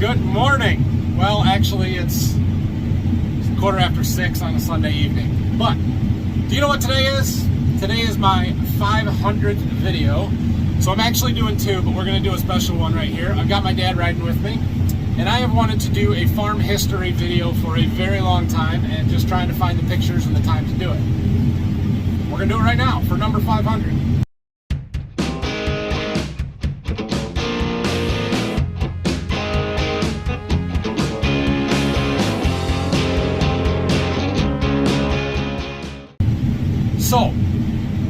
Good morning. Well, actually, it's 6:15 on a Sunday evening. But do you know what today is? Today is my 500th video. So I'm actually doing two, but we're going to do a special one right here. I've got my dad riding with me, and I have wanted to do a farm history video for a very long time, and just trying to find the pictures and the time to do it. We're going to do it right now for number 500. So,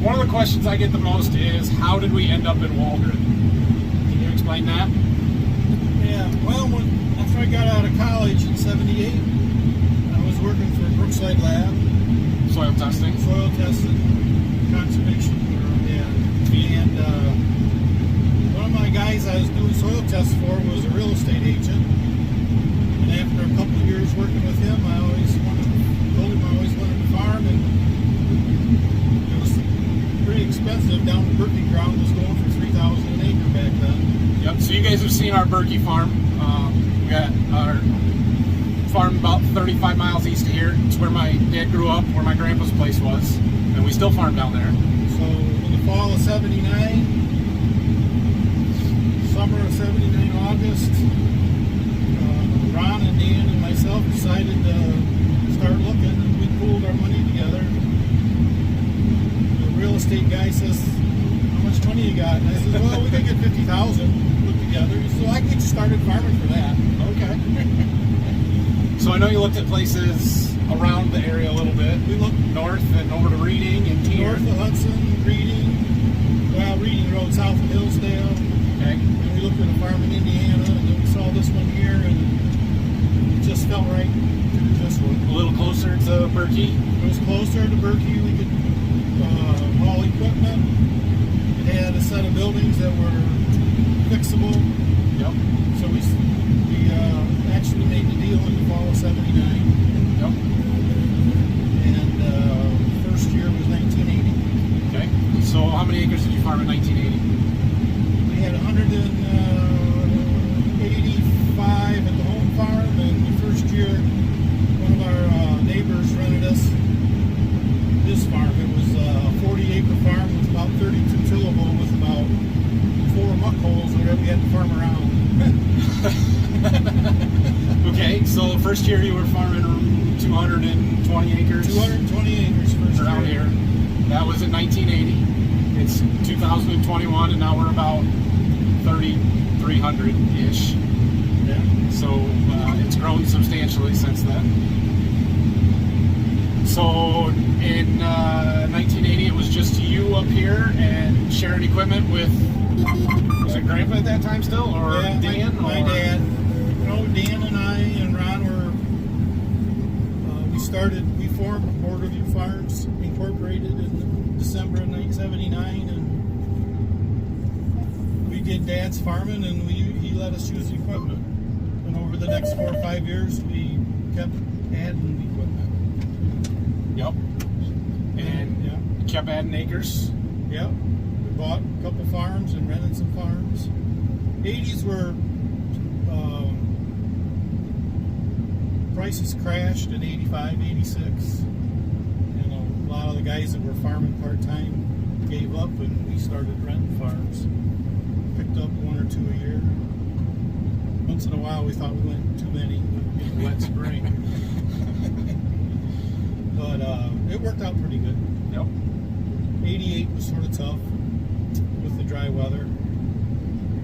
one of the questions I get the most is, how did we end up in Waldron? Can you explain that? Yeah, well, after I got out of college in '78, I was working for Brookside Lab. Soil testing? Soil testing, conservation, and one of my guys I was doing soil tests for was a real estate agent. And after a couple of years working with him, I always wanted to farm, and it was pretty expensive. Down the Berkey ground was going for $3,000 an acre back then. Yep, so you guys have seen our Berkey farm. We got our farm about 35 miles east of here. It's where my dad grew up, where my grandpa's place was, and we still farm down there. So in the fall of '79, summer of '79, August, Ron and Dan and myself decided to start looking, and we pooled our money together. The real estate guy says, "How much money you got?" And I said, "Well, we can get 50,000 put together." So I get you started farming for that. Okay. So I know you looked at places around the area a little bit. We looked north and over to Reading and Tier. North of Hudson, Reading, Reading Road south of Hillsdale. Okay. And we looked at a farm in Indiana, and then we saw this one here, and it just felt right to do this one. A little closer to Berkey. It was closer to Berkey. We could haul equipment. It had a set of buildings that were fixable. Yep. So we actually made the deal in the fall of '79. Yep. And first year was 1980. Okay. So how many acres did you farm in 1980? We had 185 at the home farm, and the first year, one of our neighbors rented us his farm. It was a 40-acre farm with about 32 tillable, with about 4 muck holes that we had to farm around. Okay, so first year you were farming 220 acres? 220 acres first around year. here. That was in 1980. It's 2021, and now we're about 3,300-ish. Yeah. So it's grown substantially since then. So in 1980, it was just you up here and sharing equipment with, was it Grandpa at that time still, or yeah, Dan? My dad. Dan and I and Ron were, we formed Borderview Farms Incorporated in December of 1979, and we did Dad's farming, and he let us use the equipment. And over the next 4 or 5 years, we kept adding equipment. Yep. And kept adding acres. Yep. We bought a couple farms and rented some farms. 80s were, prices crashed in 85, 86. And a lot of the guys that were farming part-time gave up, and we started renting farms. Picked up 1 or 2 a year. Once in a while we thought we went too many in the wet spring. But it worked out pretty good. Yep. 88 was sort of tough with the dry weather.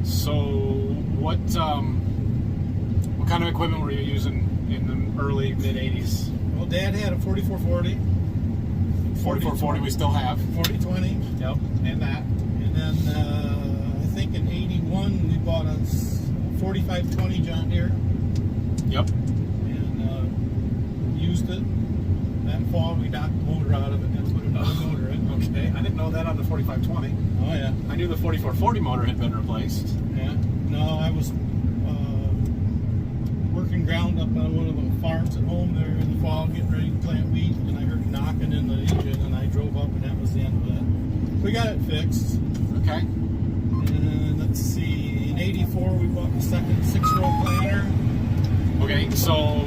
So what kind of equipment were you using in the early mid-80s? Well, Dad had a 4440. 4440 we still have. 4020. Yep. And that. And then I think in 81 we bought a 4520 John Deere. Yep. And used it. That fall we knocked the motor out of it and put another motor in. Okay. I didn't know that on the 4520. Oh yeah. I knew the 4440 motor had been replaced. Yeah. No, I was working ground up on one of the farms at home there in the fall, getting ready to plant wheat, and I heard knocking in the engine, and I drove up, and that was the end of it. We got it fixed. Okay. And let's see, in '84 we bought the second 6-row planter. Okay, so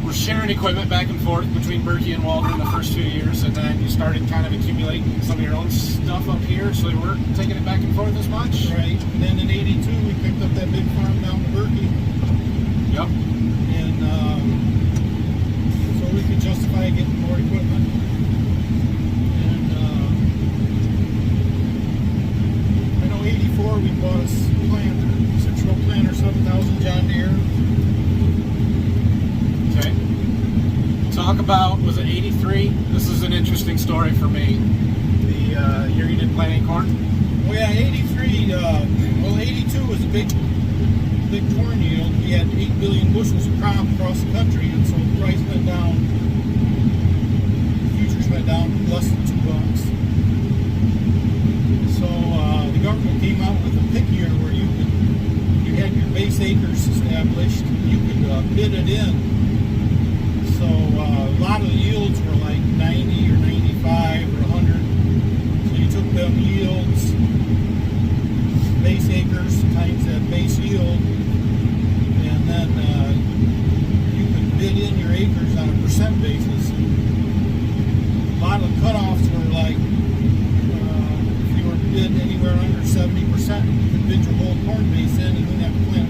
we're sharing equipment back and forth between Berkey and Waldron the first 2 years, and then you started kind of accumulating some of your own stuff up here, so you weren't taking it back and forth as much? Right. And then in 82, we picked up that big farm down to Berkey. Yep. And so we could justify getting more equipment. And I know 84, we bought a planter, 6-row planter, 7,000 John Deere. Okay. Talk about, was it 83? This is an interesting story for me. The year you didn't plant any corn? Well, yeah, 83, well, 82 was a big corn yield. We had 8 billion bushels of crop across the country, and so the price went down. Futures went down to less than $2. So the government came out with a pick year where you had your base acres established. You could bid it in. So a lot of the yields were like 90 or 95 or 100. So you took them yields, base acres times that base yield, and then you could bid in your acres on a percent basis. A lot of the cutoffs were like, if you were bid anywhere under 70%, you could bid your whole corn base in and you didn't have to plant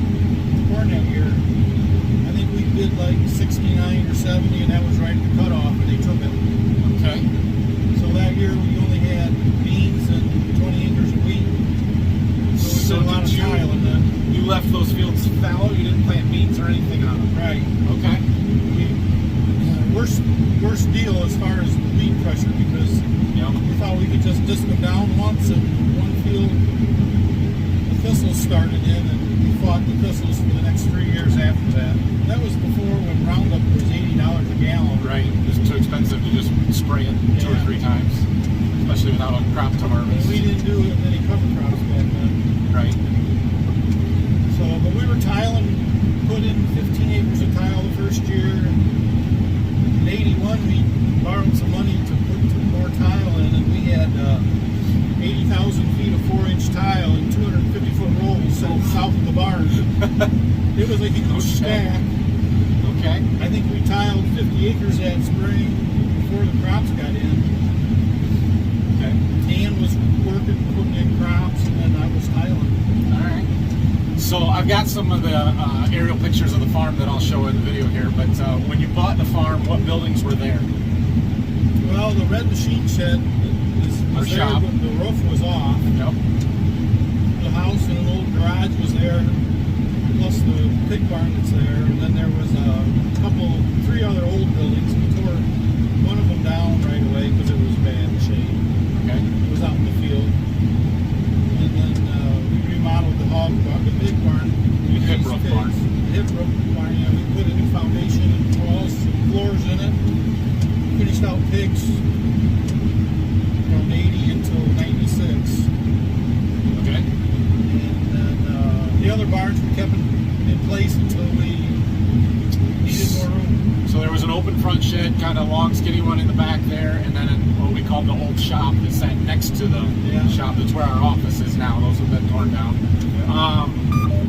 corn that year. I think we bid like 69 or 70, and that was right at the cutoff, and they took it. Okay. So that year we only had beans and 20 acres of wheat. So we did a lot of tiling then. You left those fields fallow? You didn't plant beans or anything on them? Right. Okay. Worst deal as far as the weed pressure, because we thought we could just disc them down once, and one field the thistles started in, and we fought the thistles for the next 3 years after that. That was before when Roundup was $80 a gallon. Right. It was too expensive to just spray it 2 or 3 times, especially without a crop to harvest. And we didn't do any cover crops back then. Right. So, but we were tiling, put in 15 acres of tile the first year. In 81, we borrowed some money to put some more tile in, and we had 80,000 feet of 4-inch tile and 250-foot rolls set south of the barn. It was a huge stack. Okay. I think we tiled 50 acres that spring before the crops got in. Okay. Dan was working, putting in crops, and then I was tiling. All right. So I've got some of the aerial pictures of the farm that I'll show in the video here, but when you bought the farm, what buildings were there? Well, the red machine shed was there, shop. but the roof was off. Yep. The house and an old garage was there, plus the pig barn that's there, and then there was three other old buildings. We tore one of them down right away because it was bad shape. Okay. It was out in the field. And then we remodeled the hog barn, the pig barn. The hip roof barn. Hip roof barn, yeah. We put a new foundation and walls and floors in it. Finished out pigs from 80 until 96. Okay. And then the other barns we kept in place until we needed more room. So there was an open front shed, kind of long, skinny one in the back there, and then what we called the old shop that sat next to the shop. That's where our office is now. Those have been torn down.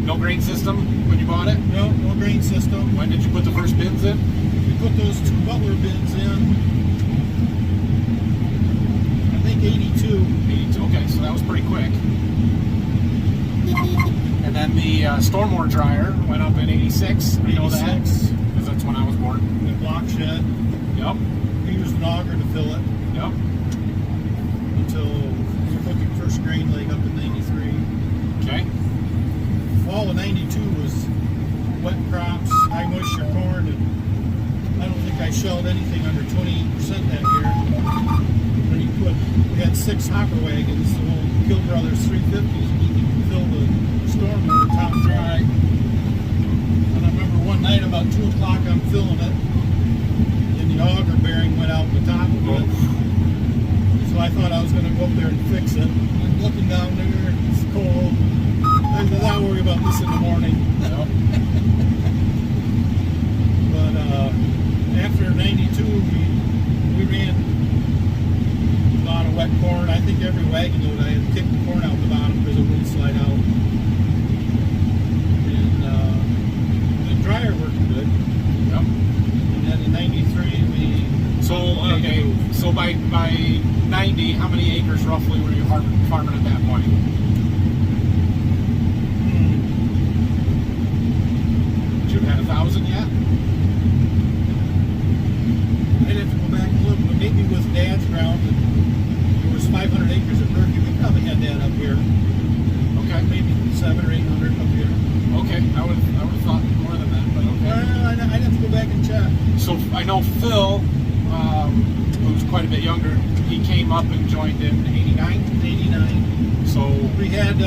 No grain system when you bought it? No grain system. When did you put the first bins in? We put those 2 Butler bins in, I think 82. 82. Okay, so that was pretty quick. And then the Stormore dryer went up in 86. I know that, because that's when I was born. The block shed. Yep. We used an auger to fill it. Yep. Until we put the first grain leg up in 93. Okay. Fall of 92 was wet crops, high moisture corn, and I don't think I shelled anything under 28% that year. When we had 6 hopper wagons, the old Kill Brothers 350s, and you could fill the storm with top dry. And I remember one night about 2 o'clock I'm filling it, and the auger bearing went out the top of it. So I thought I was going to go up there and fix it. I'm looking down there, and it's cold. I said, I'll worry about this in the morning. Yep. But after 92, we ran a lot of wet corn. I think every wagon load I had to kick the corn out the bottom because it wouldn't slide out. by 90, how many acres roughly were you farming at that point? Did you have 1,000 yet? I'd have to go back and look, but maybe with Dad's ground, there was 500 acres of turkey. We probably had that up here. Okay. Maybe 700 or 800 up here. Okay, I would have thought more than that, but okay. I'd have to go back and check. So I know Phil, who's quite a bit younger, he came up and joined in 89. 89. So We had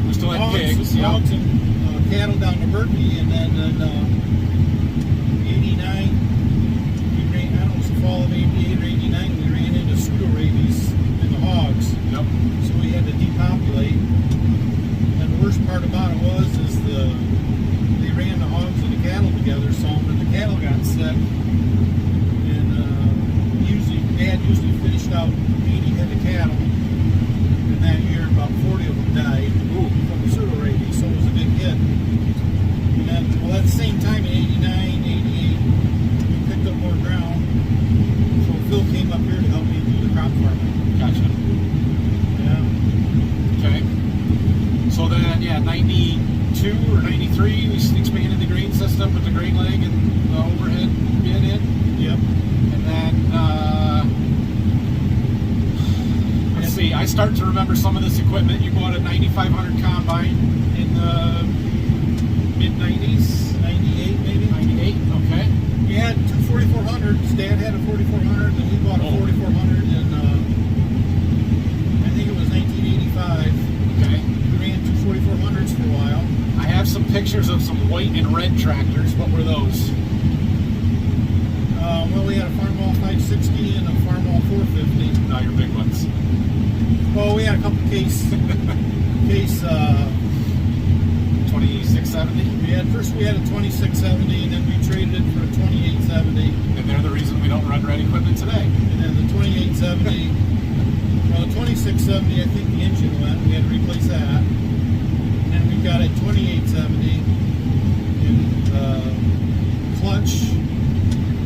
we still had pigs. hogs and cattle down to Berkeley, and then in 89, we ran, I don't know, it was the fall of 88 or 89, we ran into pseudo rabies in the hogs. Yep. So we had to depopulate. And the worst part about it is they ran the hogs and the cattle together some, and the cattle got sick. And Dad usually finished out 80 head of cattle. And that year, about 40 of them died from the pseudo rabies, so it was a big hit. And then, well, at the same time, in 89, 88, we picked up more ground. So Phil came up here to help me do the crop farming. Gotcha. Yeah. Okay. So then, yeah, 92 or 93, we expanded the grain system with the grain leg and the overhead bin in. Yep. And then, let's see, I start to remember some of this equipment. You bought a 9500 combine in the mid-90s? 98 maybe? 98, okay. We had two 4400s. Dad had a 4400, and we bought a 4400 in, I think it was 1985. Okay. We ran two 4400s for a while. I have some pictures of some white and red tractors. What were those? Well, we had a Farmall 560 and a Farmall 450. No, your big ones. Well, we had a couple case 2670? First we had a 2670, and then we traded it for a 2870. And they're the reason we don't run red equipment today. And then the 2870, well, the 2670, I think the engine went. We had to replace that. And then we got a 2870 and clutch.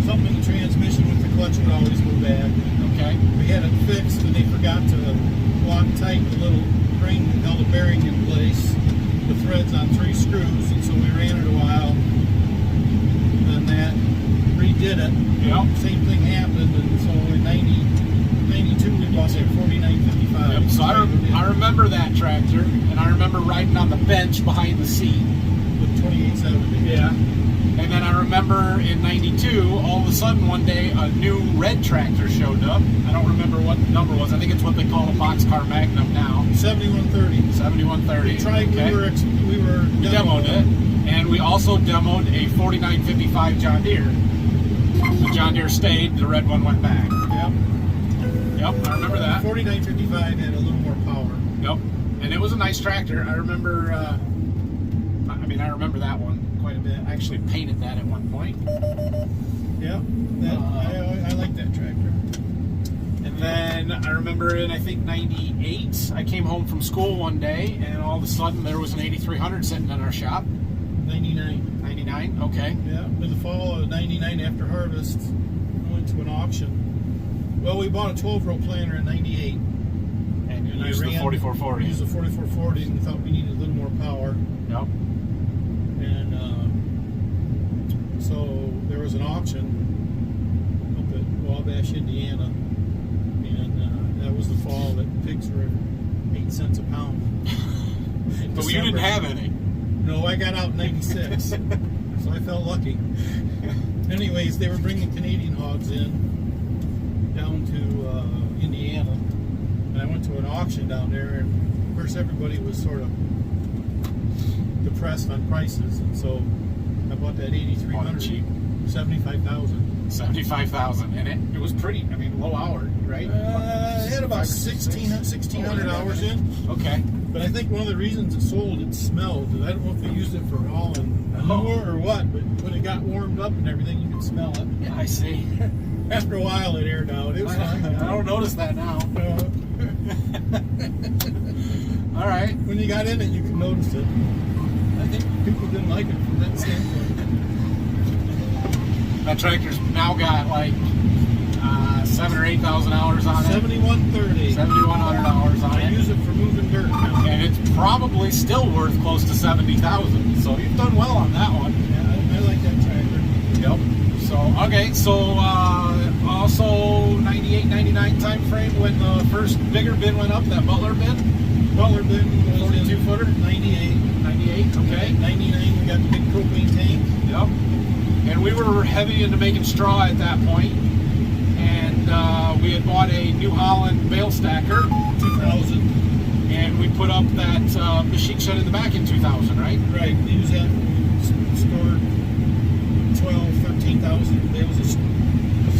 Something in the transmission with the clutch would always go bad. Okay. We had it fixed, and they forgot to lock tight the little ring that held a bearing in place. The threads on 3 screws, and so we ran it a while. And that redid it. Yep. Same thing happened, and so in 92 we bought it 4955. Yep. So I remember that tractor, and I remember riding on the bench behind the seat. With 2870. Yeah. And then I remember in 92, all of a sudden one day, a new red tractor showed up. I don't remember what the number was. I think it's what they call a boxcar Magnum now. 7130. 7130. We tried, okay. we were We demoed it. And we also demoed a 4955 John Deere. The John Deere stayed, the red one went back. Yep. Yep, I remember that. 4955 had a little more power. Yep. And it was a nice tractor. I remember, I remember that one quite a bit. I actually painted that at one point. Yeah, I like that tractor. And then I remember in, I think, 98, I came home from school one day, and all of a sudden there was an 8300 sitting in our shop. 99. 99, okay. Yeah, in the fall of 99 after harvest, I went to an auction. Well, we bought a 12-row planter in 98. And you used the 4440. Used the 4440, and we thought we needed a little more power. Yep. And so there was an auction up at Wabash, Indiana, and that was the fall that pigs were 8 cents a pound. But you didn't have any. No, I got out in 96, so I felt lucky. Anyways, they were bringing Canadian hogs in down to Indiana, and I went to an auction down there, and of course everybody was sort of depressed on prices, and so I bought that 8300 cheap. 75,000. 75,000, and it was pretty. I mean, low hour, right? It had about 1,600 hours in. Okay. But I think one of the reasons it sold, it smelled. I don't know if they used it for hauling manure or what, but when it got warmed up and everything, you could smell it. Yeah, I see. After a while, it aired out. It was fine. I don't notice that now. All right. When you got in it, you could notice it. I think people didn't like it from that standpoint. That tractor's now got like 7,000 or 8,000 hours on it. 7130. 7,100 hours on I it. use it for moving dirt now. And it's probably still worth close to 70,000. So you've done well on that one. Yeah, I like that tractor. Yep. So, okay, so also 98, 99 time frame when the first bigger bin went up, that Butler bin. Butler bin was 42 footer. 98. 98, okay. 99, we got the big propane tank. Yep. And we were heavy into making straw at that point. And we had bought a New Holland bale stacker. 2000. And we put up that machine shed in the back in 2000, right? Right, we use that. Stored 13,000 bales of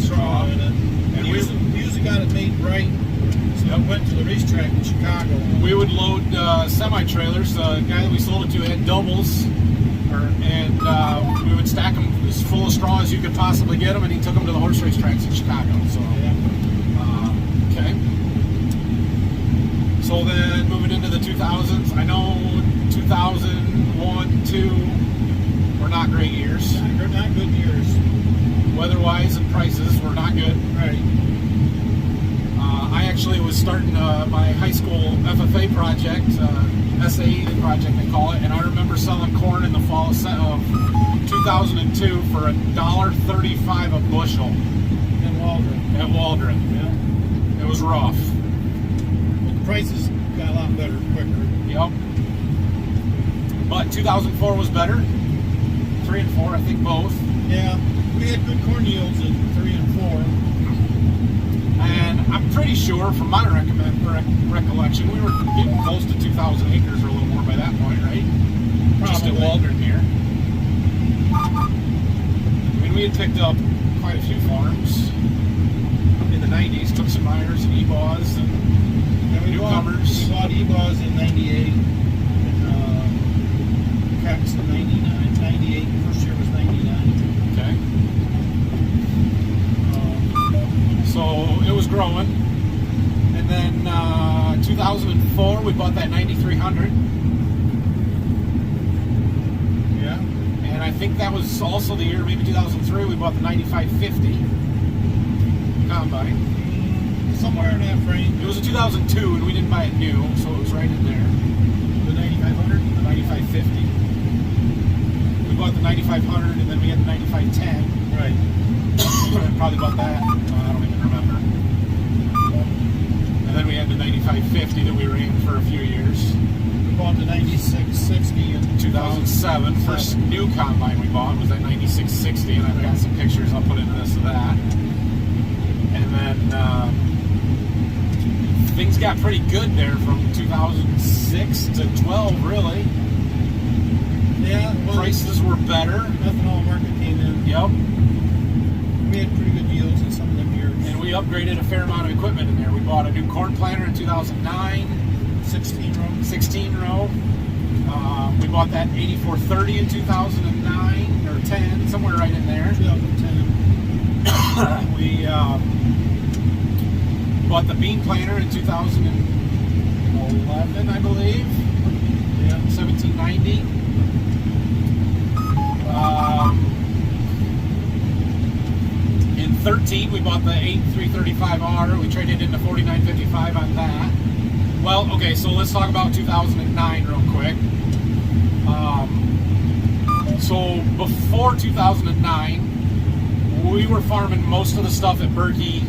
straw in it. And we usually got it made right. So I went to the racetrack in Chicago. We would load semi-trailers. The guy that we sold it to had doubles. And we would stack them as full of straw as you could possibly get them, and he took them to the horse race tracks in Chicago. So, okay. So then moving into the 2000s, I know 2001, 2 were not great years. They're not good years. Weather-wise and prices were not good. Right. I actually was starting my high school FFA project, SAE project they call it, and I remember selling corn in the fall of 2002 for $1.35 a bushel In Waldron. at Waldron. Yeah. It was rough. But the prices got a lot better quicker. Yep. But 2004 was better. 3 and 4, I think both. Yeah, we had good corn yields in 3 and 4. And I'm pretty sure, from my recollection, we were getting close to 2,000 acres or a little more by that point, right? Just at Probably. Waldron here. I mean, we had picked up quite a few farms in the 90s, took some Myers and Ebaws and newcomers. We bought Ebaws in 98, Cracks in 99, 98, first year was 99. Okay. So it was growing. And then 2004, we bought that 9300. Yeah. And I think that was also the year, maybe 2003, we bought the 9550 combine. Somewhere in that frame. It was a 2002, and we didn't buy it new, so it was right in there. The 9500? The 9550. We bought the 9500, and then we had the 9510. Right. Probably bought that. I don't even remember. And then we had the 9550 that we ran for a few years. We bought the 9660 in 2007. First new combine we bought was that 9660, and I've got some pictures I'll put into this of that. And then things got pretty good there from 2006 to 12, really. Yeah, well, Prices were better. ethanol market came in. Yep. We had pretty good yields in some of them years. And we upgraded a fair amount of equipment in there. We bought a new corn planter in 2009, 16 row. 16 row. We bought that 8430 in 2009 or 10, somewhere right in there. 2010. We bought the bean planter in 2011, I believe. Yeah. 1790. In 13, we bought the 8335R. We traded into 4955 on that. Well, okay, so let's talk about 2009 real quick. So before 2009, we were farming most of the stuff at Berkey,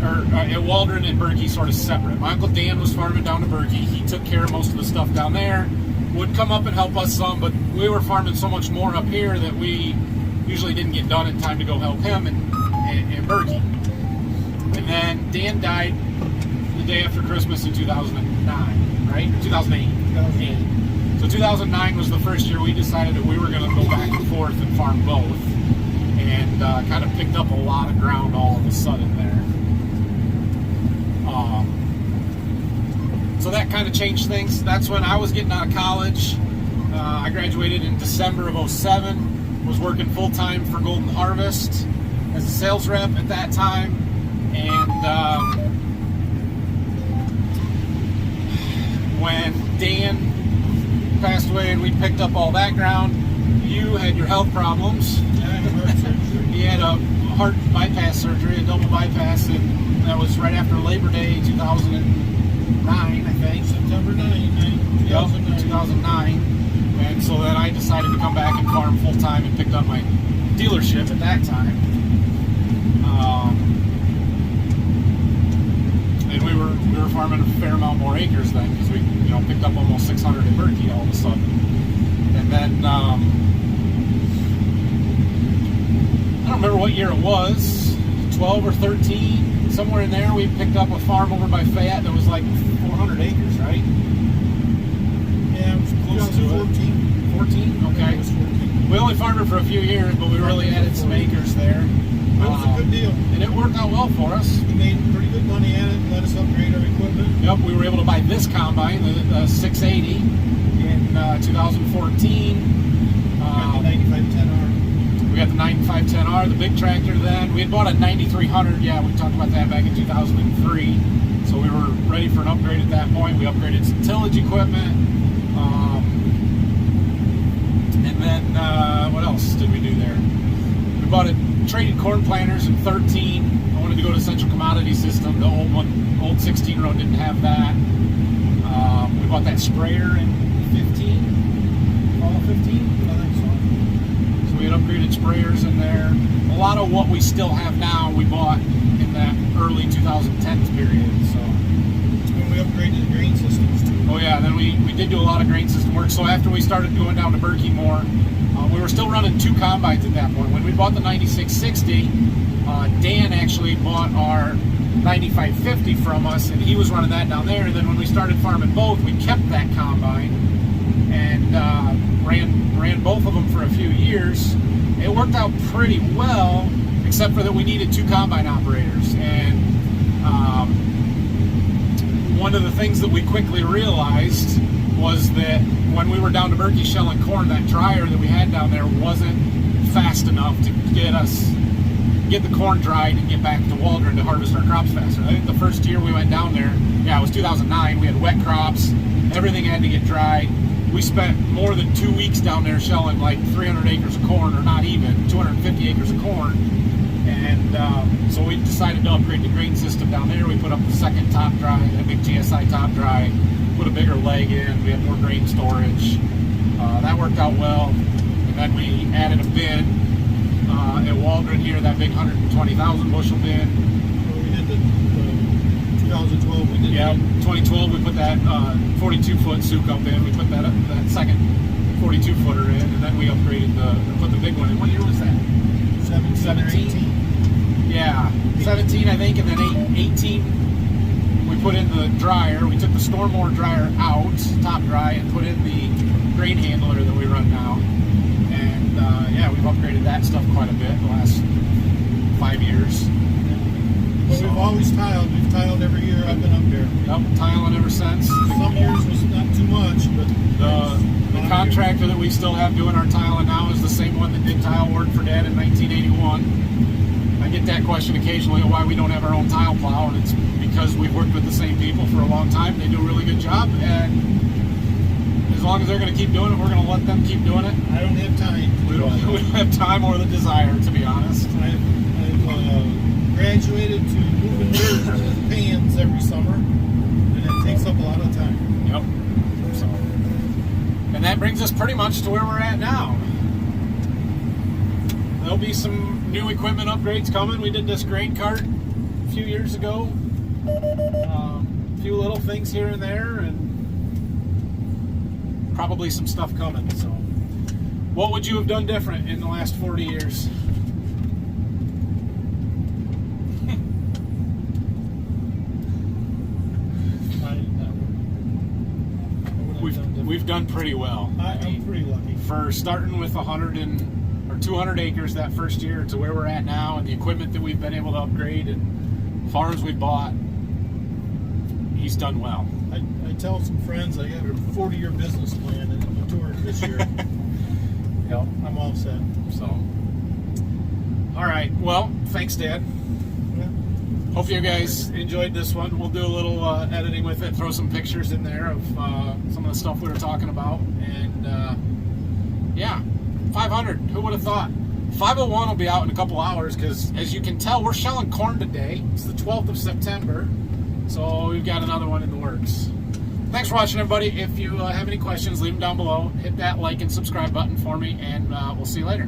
or at Waldron and Berkey, sort of separate. My Uncle Dan was farming down to Berkey. He took care of most of the stuff down there. Would come up and help us some, but we were farming so much more up here that we usually didn't get done in time to go help him and Berkey. And then Dan died the day after Christmas in 2009, right? 2008. 2008. So 2009 was the first year we decided that we were going to go back and forth and farm both, and kind of picked up a lot of ground all of a sudden there. So that kind of changed things. That's when I was getting out of college. I graduated in December of 2007, was working full-time for Golden Harvest as a sales rep at that time, and when Dan passed away and we picked up all that ground, you had your health problems. Yeah, I had heart surgery. He had a heart bypass surgery, a double bypass, and that was right after Labor Day 2009, I think. September 9, 2009. And so then I decided to come back and farm full time and picked up my dealership at that time. And we were farming a fair amount more acres then, because we picked up almost 600 in Berkey all of a sudden. And then I don't remember what year it was, 12 or 13, somewhere in there. We picked up a farm over by Fayette that was like 400 acres, right? Yeah, it was close to 14. 14? Okay. It was 14. We only farmed it for a few years, but we really added some acres there. It was a good deal. And it worked out well for us. We made pretty good money at it, let us upgrade our equipment. Yep, we were able to buy this combine, the 680, in 2014. Got the 9510R. We got the 9510R, the big tractor then. We had bought a 9300, yeah, we talked about that back in 2003. So we were ready for an upgrade at that point. We upgraded some tillage equipment. And then, what else did we do there? We bought traded corn planters in 13. I wanted to go to Central Commodity System. The old one, old 16 row didn't have that. We bought that sprayer in 15, fall of 15, I think so. So we had upgraded sprayers in there. A lot of what we still have now, we bought in that early 2010s period. So. When we upgraded the grain systems too. Oh yeah, then we did do a lot of grain system work. So after we started going down to Berkey more, we were still running 2 combines at that point. When we bought the 9660, Dan actually bought our 9550 from us, and he was running that down there. And then when we started farming both, we kept that combine and ran both of them for a few years. It worked out pretty well, except for that we needed 2 combine operators. And one of the things that we quickly realized was that when we were down to Berkey shelling corn, that dryer that we had down there wasn't fast enough to get the corn dried and get back to Waldron to harvest our crops faster. I think the first year we went down there, yeah, it was 2009, we had wet crops, everything had to get dried. We spent more than 2 weeks down there shelling like 300 acres of corn, or not even, 250 acres of corn. And so we decided to upgrade the grain system down there. We put up the second top dry, that big GSI top dry, put a bigger leg in, we had more grain storage. That worked out well. And then we added a bin at Waldron here, that big 120,000 bushel bin. Well, we did the 2012, we did 2012 we put that 42-foot souk up in. We put that second 42-footer in, and then we upgraded put the big one in. What year was that? 17? Yeah, 17 I think, and then 18 we put in the dryer. We took the Stormore dryer out, top dry, and put in the grain handler that we run now. And yeah, we've upgraded that stuff quite a bit the last 5 years. But we've always tiled. We've tiled every year I've been up there. Yep, tiling ever since. Some years was not too much, but the contractor that we still have doing our tiling now is the same one that did tile work for Dad in 1981. I get that question occasionally of why we don't have our own tile plow, and it's because we've worked with the same people for a long time. They do a really good job, and as long as they're going to keep doing it, we're going to let them keep doing it. I don't have time. We don't have time or the desire, to be honest. I've graduated to moving dirt with pans every summer, and it takes up a lot of time. Yep. So, and that brings us pretty much to where we're at now. There'll be some new equipment upgrades coming. We did this grain cart a few years ago. A few little things here and there, and probably some stuff coming. So, what would you have done different in the last 40 years? We've done pretty well. I'm pretty lucky. For starting with 200 acres that first year to where we're at now, and the equipment that we've been able to upgrade and farms we bought, he's done well. I tell some friends I got a 40-year business plan and I'm touring this year. Yep. I'm all set. So, all right. Well, thanks, Dad. Yeah. Hope you guys enjoyed this one. We'll do a little editing with it, throw some pictures in there of some of the stuff we were talking about, and yeah, 500. Who would have thought? 501 will be out in a couple hours because, as you can tell, we're shelling corn today. It's the 12th of September, so we've got another one in the works. Thanks for watching, everybody. If you have any questions, leave them down below. Hit that like and subscribe button for me, and we'll see you later.